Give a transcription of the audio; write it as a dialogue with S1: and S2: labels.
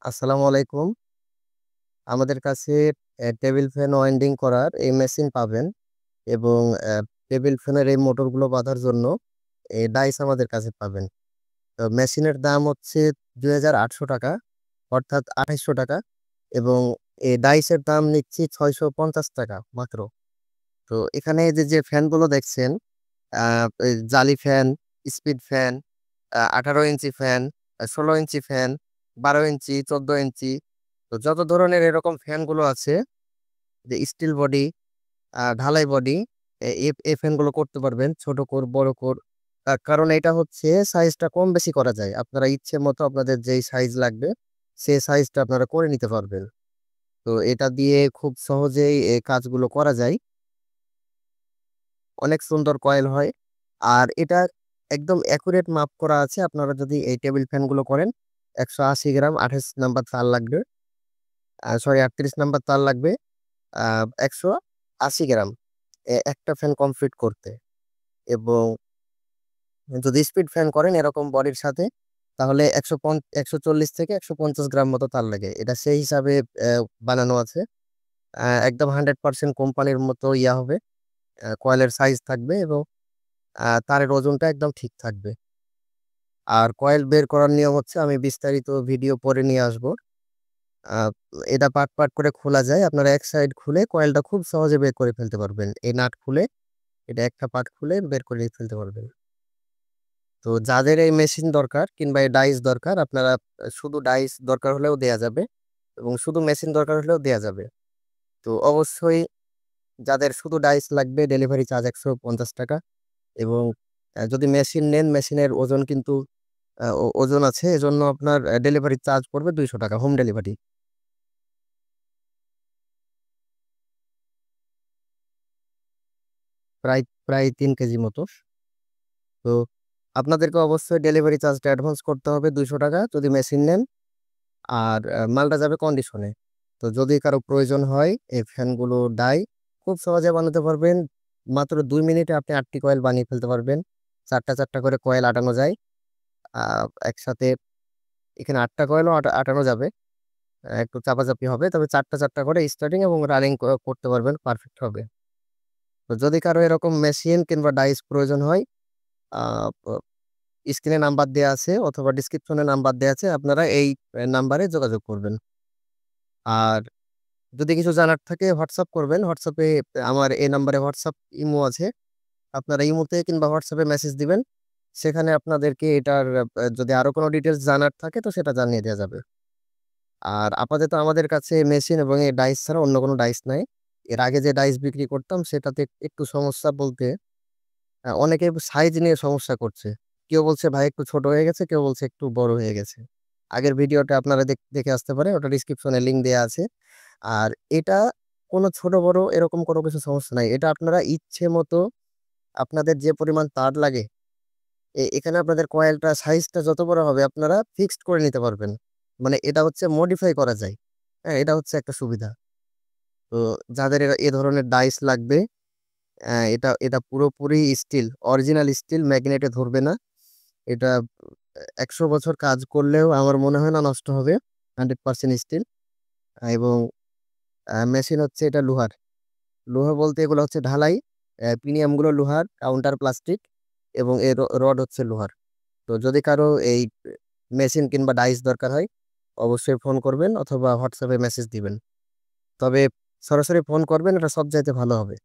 S1: আসসালামু আলাইকুম। আমাদের কাছে টেবিল ফ্যান ওয়াইন্ডিং করার এই মেশিন পাবেন এবং টেবিল ফ্যানের এই মোটরগুলো বাঁধার জন্য এই ডাইস আমাদের কাছে পাবেন। তো মেশিনের দাম হচ্ছে ৳২,৮০০, অর্থাৎ ৳২৮০০, এবং এই ডাইসের দাম নিচ্ছি ৳৬৫০ মাত্র। তো এখানে যে ফ্যানগুলো দেখছেন, এই জালি fan, speed fan, 18 inch fan, 16 inch fan, 12 ইঞ্চি, 14 ইঞ্চি, তো যত ধরনের এরকম ফ্যানগুলো আছে, যে স্টিল বডি, ঢালাই বডি, এই ফ্যানগুলো করতে পারবেন। ছোট কোর, বড় কোর। কারণ এটা হচ্ছে সাইজটা কম বেশি করা যায়। আপনারা ইচ্ছে মতো আপনাদের যেই সাইজ লাগবে, সেই সাইজটা আপনারা করে নিতে পারবেন। তো এটা দিয়ে খুব সহজেই কাজগুলো করা যায়। অনেক সুন্দর কয়েল হয়। আর এটা একদম অ্যাকুরেট মাপ করা আছে। আপনারা যদি এই টেবিল ফ্যানগুলো করেন, ১৮০ গ্রাম ২৮ নাম্বার তার লাগবে। সরি, ৩৮ নাম্বার তার লাগবে। ১৮০ গ্রাম একটা ফ্যান কমপ্লিট করতে। এবং যদি স্পিড ফ্যান করেন এরকম বডির সাথে, তাহলে ১৪০ থেকে ১৫০ গ্রাম মতো তার লাগে। এটা সেই হিসাবে বানানো আছে। একদম 100% কোম্পানির মতো হবে। কয়েলের সাইজ থাকবে এবং তারের ওজনটা একদম ঠিক থাকবে। আর কয়েল বের করার নিয়ম হচ্ছে, আমি বিস্তারিত ভিডিও পরে নিয়ে আসবো। আ এটা পার্ট, পার্ট করে খোলা যায়। আপনারা এক সাইড খুলে কয়েলটা খুব সহজে বের করে ফেলতে পারবেন। এই নাট খুলে এটা একটা পার্ট খুলে বের করে ফেলতে পারবেন। তো যাদের এই মেশিন দরকার কিংবা এই ডাইস দরকার, আপনারা শুধু ডাইস দরকার হলেও দেয়া যাবে এবং শুধু মেশিন দরকার হলেও দেয়া যাবে। তো অবশ্যই যাদের শুধু ডাইস লাগবে, ডেলিভারি চার্জ ৳১৫০। এবং যদি মেশিন নেন, মেশিনের ওজন কিন্তু ওজন আছে। এজন্য আপনার ডেলিভারি চার্জ পড়বে ৳২০০, হোম ডেলিভারি। প্রায় প্রায় ৩ কেজি মতো। তো আপনাদেরকে অবশ্যই ডেলিভারি চার্জটা অ্যাডভান্স করতে হবে ৳২০০ যদি মেশিন নেন। আর মালটা যাবে কন্ডিশনে। তো যদি কারো প্রয়োজন হয়, এই ফ্যানগুলো ডাই খুব সহজে বানাতে পারবেন। মাত্র ২ মিনিটে আপনি ৮ টি কয়েল বানিয়ে ফেলতে পারবেন। ৪টা ৪টা করে কয়েল আটানো যায়। আ একসাথে এখানে ৮ টা কয়েলও আটানো যাবে। একটু চাপাচাপি হবে। তবে ৪টা ৪টা করে স্টার্টিং এবং রানিং করতে পারবেন, পারফেক্ট হবে। তো যদি কারো এরকম মেশিন কিংবা ডাইস প্রয়োজন হয়, আ প স্ক্রিনে নাম্বার দেয়া আছে অথবা ডেসক্রিপশনে নাম্বার দেয়া আছে। আপনারা এই নাম্বারে যোগাযোগ করবেন। আর যদি কিছু জানার থাকে হোয়াটসঅ্যাপ করবেন। হোয়াটসঅ্যাপে আমার এই নাম্বারে হোয়াটসঅ্যাপ, ইমো আছে। আপনারা ইমোতে কিংবা হোয়াটসঅ্যাপে মেসেজ দিবেন। সেখানে আপনাদেরকে এটার যদি আরো কোনো ডিটেইলস জানার থাকে তো সেটা জানিয়ে দেয়া যাবে। আর আপাতত আমাদের কাছে মেশিন এবং এই ডাইস ছাড়া অন্য কোনো ডাইস নাই। এর আগে যে ডাইস বিক্রি করতাম সেটাতে একটু সমস্যা বলতে, অনেকে সাইজ নিয়ে সমস্যা করছে। কেউ বলছে ভাই একটু ছোট হয়ে গেছে, কেউ বলছে একটু বড় হয়ে গেছে। আগের ভিডিওটা আপনারা দেখে আসতে পারেন। ওটা ডেসক্রিপশনে লিংক দেয়া আছে। আর এটা কোনো ছোট বড় এরকম কোনো কিছু সমস্যা নাই। এটা আপনারা ইচ্ছে মতো আপনাদের যে পরিমাণ তার লাগে, এখানে আপনাদের কয়েলটা সাইজটা যত বড় হবে আপনারা ফিক্সড করে নিতে পারবেন। মানে এটা হচ্ছে মডিফাই করা যায়। হ্যাঁ? এটা হচ্ছে একটা সুবিধা। তো যাদের এ ধরনের ডাইস লাগবে, এটা এটা পুরোপুরি স্টিল, অরিজিনাল স্টিল, ম্যাগনেটে ধরবে না। এটা ১০০ বছর কাজ করলেও আমার মনে হয় না নষ্ট হবে। 100% স্টিল। এবং মেশিন হচ্ছে এটা লোহার। লোহা বলতে এগুলো হচ্ছে ঢালাই। পিনিয়াম গুলো লোহার, কাউন্টার প্লাস্টিক এবং এর রড হচ্ছে লোহার। তো যদি কারো এই মেশিন কিংবা ডাইস দরকার হয়, অবশ্যই ফোন করবেন অথবা হোয়াটসঅ্যাপে মেসেজ দিবেন। তবে সরাসরি ফোন করবেন, এটা সবচাইতে ভালো হবে।